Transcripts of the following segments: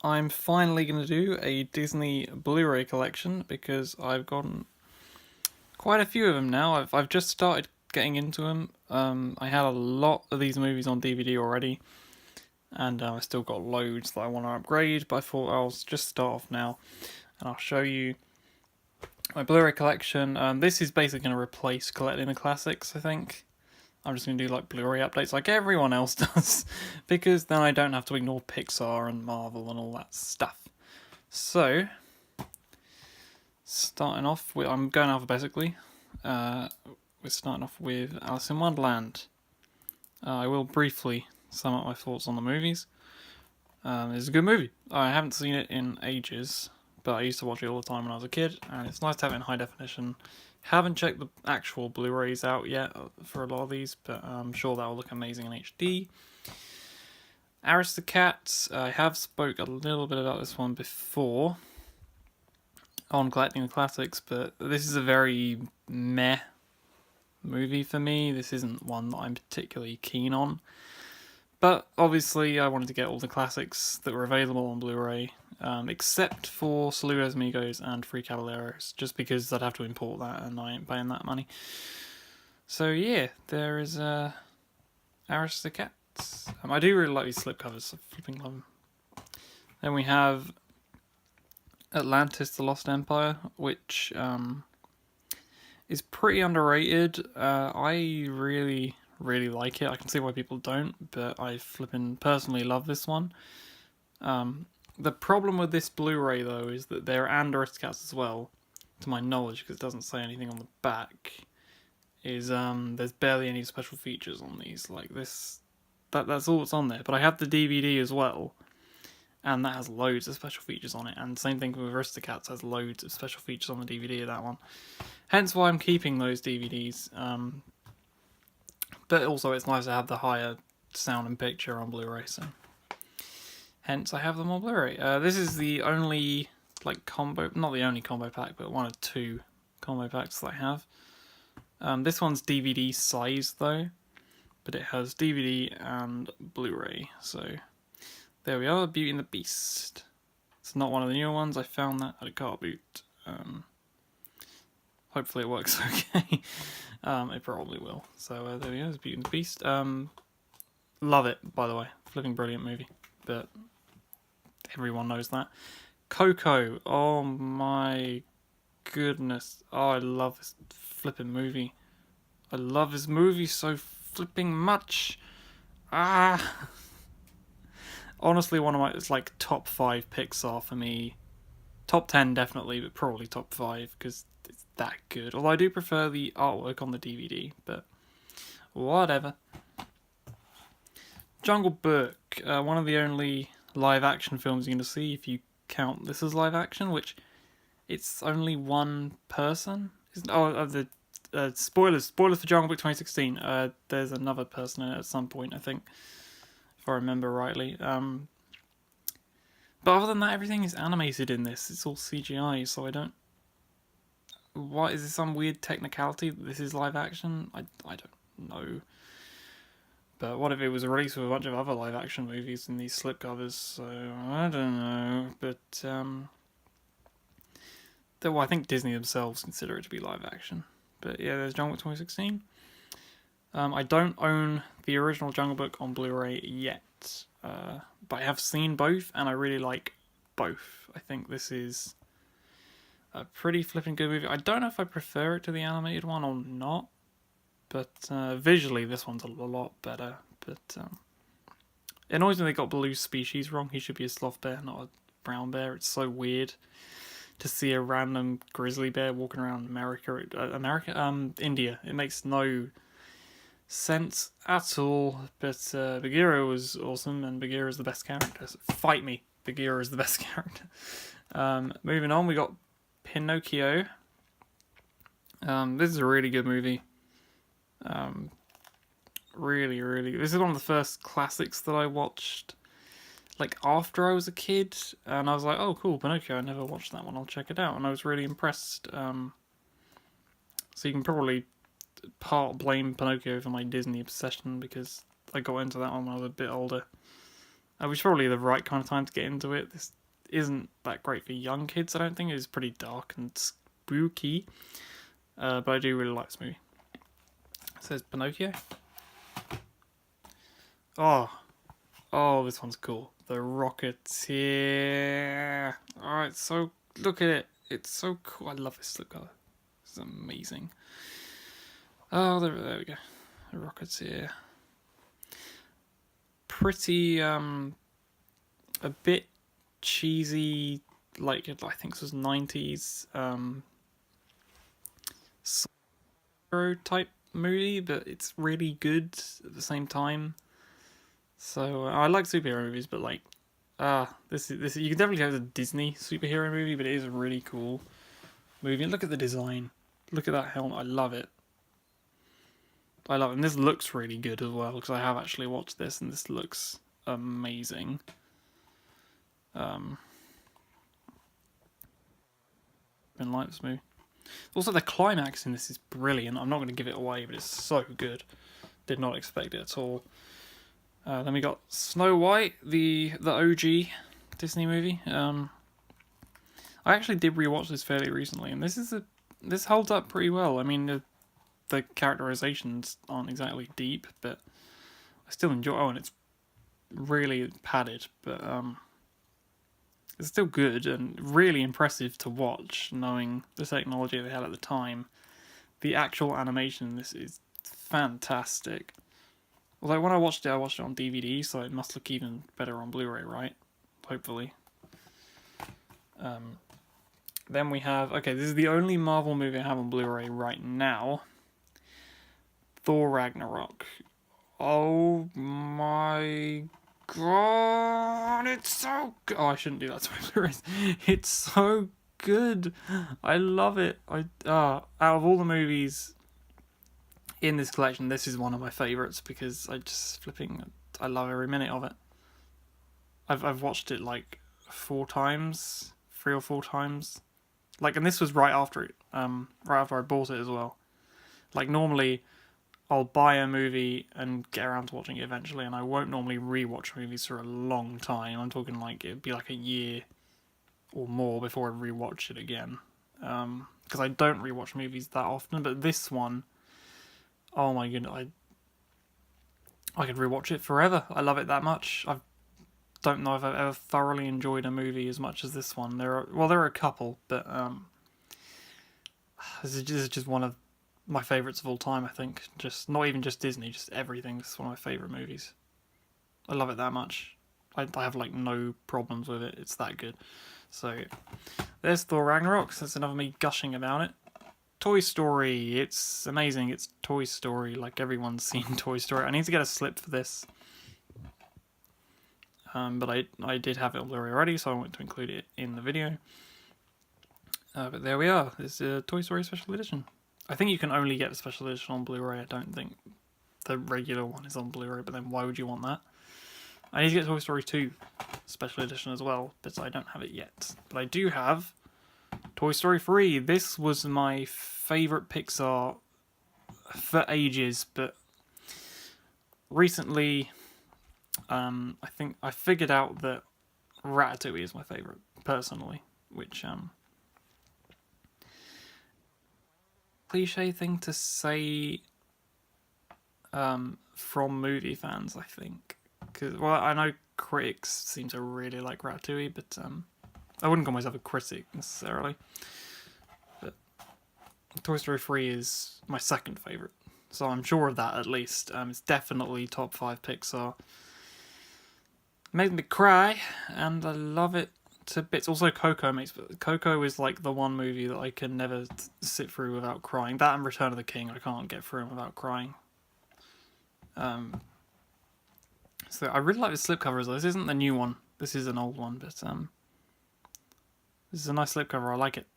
I'm finally going to do a Disney Blu-ray collection because I've gotten quite a few of them now. I've just started getting into them. I had a lot of these movies on DVD already, and I still got loads that I want to upgrade, but I thought I'll just start off now, and I'll show you my Blu-ray collection. This is basically going to replace collecting the classics, I think. I'm just going to do like Blu-ray updates like everyone else does, because then I don't have to ignore Pixar and Marvel and all that stuff. So, starting off with, I'm going alphabetically. We're starting off with Alice in Wonderland. I will briefly sum up my thoughts on the movies. It's a good movie. I haven't seen it in ages, but I used to watch it all the time when I was a kid, and it's nice to have it in high definition. Haven't checked the actual Blu-rays out yet for a lot of these, but I'm sure that will look amazing in HD. Aristocats, I have spoke a little bit about this one before on collecting the classics, but this is a very meh movie for me. This isn't one that I'm particularly keen on. But obviously I wanted to get all the classics that were available on Blu-ray, except for Saludos Amigos and Free Caballeros, just because I'd have to import that and I ain't paying that money. So yeah, there is Aristocats. I do really like these slipcovers, I flipping love them. Then we have Atlantis: The Lost Empire, which is pretty underrated. I really like it. I can see why people don't, but I flipping personally love this one. The problem with this Blu-ray though is that there are Aristocats as well, to my knowledge, because it doesn't say anything on the back. Is there's barely any special features on these. Like this, that's all that's on there. But I have the DVD as well, and that has loads of special features on it. And same thing with Aristocats, has loads of special features on the DVD of that one. Hence why I'm keeping those DVDs. But also it's nice to have the higher sound and picture on Blu-ray, so hence I have them on Blu-ray. This is the only combo, not the only combo pack, but one of two combo packs that I have. This one's DVD size though, but it has DVD and Blu-ray, so there we are, Beauty and the Beast. It's not one of the newer ones, I found that at a car boot. Hopefully it works okay. It probably will. So there we go, it's Beauty and the Beast. Love it, by the way. Flipping brilliant movie. But everyone knows that. Coco. Oh my goodness. Oh, I love this flipping movie. I love this movie so flipping much. Honestly, one of my, it's like top 5 Pixar for me. Top 10 definitely, but probably top 5, because it's that good. Although I do prefer the artwork on the DVD, but whatever. Jungle Book, one of the only live action films you're going to see if you count this as live action, which it's only one person. Spoilers for Jungle Book 2016. There's another person in it at some point, I think, if I remember rightly. But other than that, everything is animated in this. It's all CGI, so I don't... What, is this some weird technicality that this is live action? I don't know. But what if it was released with a bunch of other live action movies in these slipcovers? So, I don't know. But, well, I think Disney themselves consider it to be live action. But yeah, there's Jungle Book 2016. I don't own the original Jungle Book on Blu-ray yet. But I have seen both, and I really like both. I think this is a pretty flipping good movie. I don't know if I prefer it to the animated one or not, but visually this one's a lot better. But it annoys me they got Blue's species wrong. He should be a sloth bear, not a brown bear. It's so weird to see a random grizzly bear walking around India. It makes no sense at all, but Bagheera was awesome, and Bagheera is the best character. So fight me, Bagheera is the best character. Moving on, we got Pinocchio. This is a really good movie. Really, this is one of the first classics that I watched, like after I was a kid, and I was like, oh cool, Pinocchio, I never watched that one, I'll check it out, and I was really impressed. So you can probably part blame Pinocchio for my Disney obsession, because I got into that one when I was a bit older. which is probably the right kind of time to get into it. This isn't that great for young kids, I don't think. It's pretty dark and spooky, but I do really like this movie. It says Pinocchio. Oh, this one's cool. The Rocketeer. Alright, so look at it. It's so cool. I love this slipcover. It's amazing. Oh, there we go. The Rocketeer. Pretty, a bit cheesy, like, I think this was 90s, type movie, but it's really good at the same time. So I like superhero movies, but like, this you can definitely have a Disney superhero movie, but it is a really cool movie. And look at the design. Look at that helmet. I love it. I love it. And this looks really good as well, because I have actually watched this, and this looks amazing. Been like this movie. Also, the climax in this is brilliant. I'm not going to give it away, but it's so good. Did not expect it at all. Then we got Snow White, the OG Disney movie. I actually did rewatch this fairly recently, and this holds up pretty well. I mean, the characterizations aren't exactly deep, but I still enjoy. Oh, and it's really padded, but it's still good and really impressive to watch, knowing the technology they had at the time. The actual animation in this is fantastic. Although when I watched it on DVD, so it must look even better on Blu-ray, right? Hopefully. Then we have... Okay, this is the only Marvel movie I have on Blu-ray right now. Thor Ragnarok. Oh my god, it's so good. Oh, I shouldn't do that to my Blu-rays. It's so good. I love it. Out of all the movies in this collection, this is one of my favourites, because I love every minute of it. I've watched it like 3 or 4 times. Like, and this was right after it, right after I bought it as well. Like, normally I'll buy a movie and get around to watching it eventually, and I won't normally rewatch movies for a long time. I'm talking like it'd be like a year or more before I rewatch it again. Because I don't rewatch movies that often, but this one, oh my goodness, I could rewatch it forever. I love it that much. I don't know if I've ever thoroughly enjoyed a movie as much as this one. There are a couple, but this is just one of my favourites of all time, I think. Just not even just Disney, just everything. This is one of my favourite movies. I love it that much. I have like no problems with it. It's that good. So there's Thor Ragnarok. So that's enough of me gushing about it. Toy Story. It's amazing. It's Toy Story. Like, everyone's seen Toy Story. I need to get a slip for this. But I did have it on Blu-ray already, so I want to include it in the video. But there we are. This is a Toy Story Special Edition. I think you can only get the Special Edition on Blu-ray. I don't think the regular one is on Blu-ray, but then why would you want that? I need to get Toy Story 2 Special Edition as well, but I don't have it yet. But I do have Toy Story 3. This was my favourite Pixar for ages, but recently... I think I figured out that Ratatouille is my favourite, personally, which, cliche thing to say, from movie fans, I think. Cause, well, I know critics seem to really like Ratatouille, but, I wouldn't call myself a critic, necessarily. But Toy Story 3 is my second favourite, so I'm sure of that, at least. It's definitely top 5 Pixar. Made me cry, and I love it to bits. Also, Coco is like the one movie that I can never sit through without crying. That and Return of the King, I can't get through without crying. So I really like the slipcover as well. This isn't the new one. This is an old one, but this is a nice slipcover. I like it.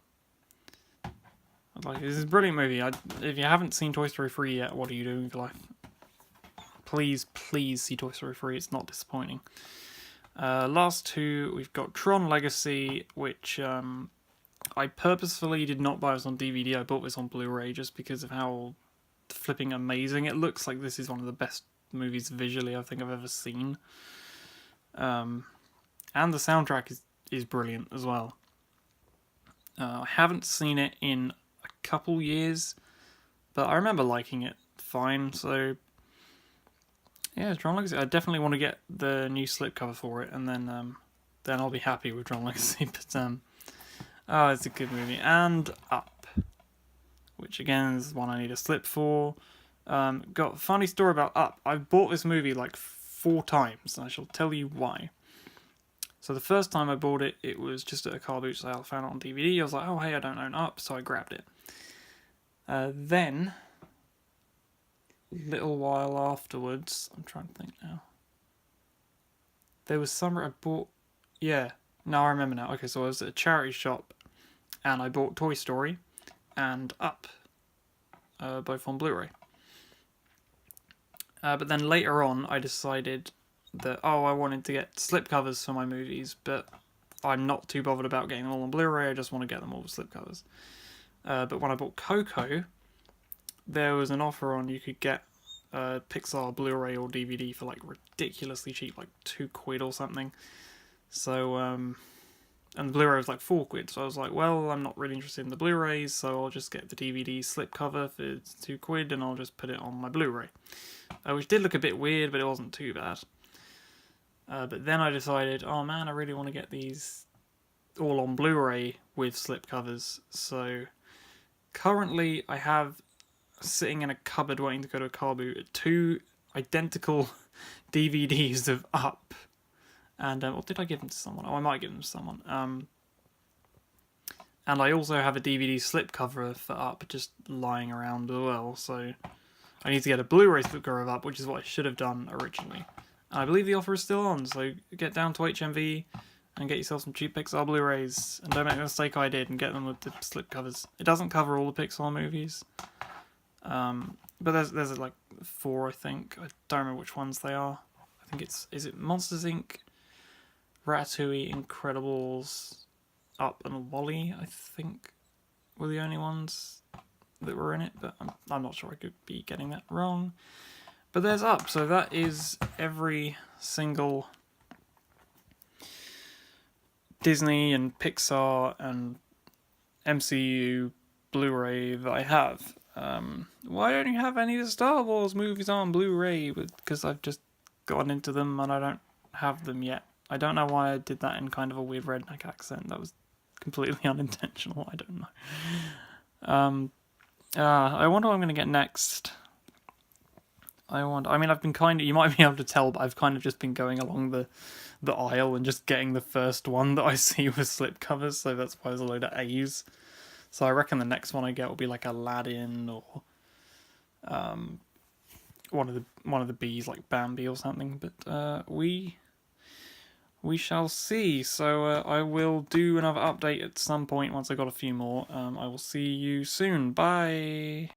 This is a brilliant movie. If you haven't seen Toy Story 3 yet, what are you doing with your life? Please see Toy Story 3. It's not disappointing. Last two, we've got Tron Legacy, which I purposefully did not buy this on DVD. I bought this on Blu-ray just because of how flipping amazing it looks. Like, this is one of the best movies visually I think I've ever seen. And the soundtrack is brilliant as well. I haven't seen it in a couple years, but I remember liking it fine. So yeah, Tron Legacy. I definitely want to get the new slipcover for it, and then I'll be happy with Tron Legacy. But oh, it's a good movie. And Up, which again is one I need a slip for. Got a funny story about Up. I've bought this movie like 4 times, and I shall tell you why. So the first time I bought it, it was just at a car boot sale. I found it on DVD. I was like, oh hey, I don't own Up, so I grabbed it. Then, a little while afterwards, I'm trying to think now. There was somewhere I bought. Yeah, no, I remember now. Okay, so I was at a charity shop, and I bought Toy Story and Up, both on Blu-ray. But then later on, I decided that, I wanted to get slipcovers for my movies, but I'm not too bothered about getting them all on Blu-ray, I just want to get them all with slipcovers. But when I bought Coco, there was an offer on you could get Pixar Blu-ray or DVD for like ridiculously cheap, like £2 or something. So, and the Blu-ray was like £4, so I was like, well, I'm not really interested in the Blu-rays, so I'll just get the DVD slipcover for £2 and I'll just put it on my Blu-ray. Which did look a bit weird, but it wasn't too bad. But then I decided, oh man, I really want to get these all on Blu-ray with slipcovers. So currently I have sitting in a cupboard waiting to go to a car boot 2 identical DVDs of Up. And what did I give them to someone? Oh, I might give them to someone. And I also have a DVD slipcover for Up just lying around as well. So I need to get a Blu-ray slipcover of Up, which is what I should have done originally. And I believe the offer is still on, so get down to HMV and get yourself some cheap Pixar Blu-rays. And don't make the mistake I did and get them with the slipcovers. It doesn't cover all the Pixar movies. But there's like 4, I think. I don't remember which ones they are. I think is it Monsters Inc., Ratatouille, Incredibles, Up and WALL-E, I think, were the only ones that were in it, but I'm not sure, I could be getting that wrong. But there's Up, so that is every single Disney and Pixar and MCU Blu-ray that I have. Why don't you have any of the Star Wars movies on Blu-ray? Because I've just gotten into them and I don't have them yet. I don't know why I did that in kind of a weird redneck accent. That was completely unintentional. I don't know. I wonder what I'm going to get next. I've been you might be able to tell, but I've kind of just been going along the aisle and just getting the first one that I see with slipcovers, so that's why there's a load of A's. So I reckon the next one I get will be like Aladdin or one of the B's, like Bambi or something. But we shall see. So I will do another update at some point once I got a few more. I will see you soon. Bye.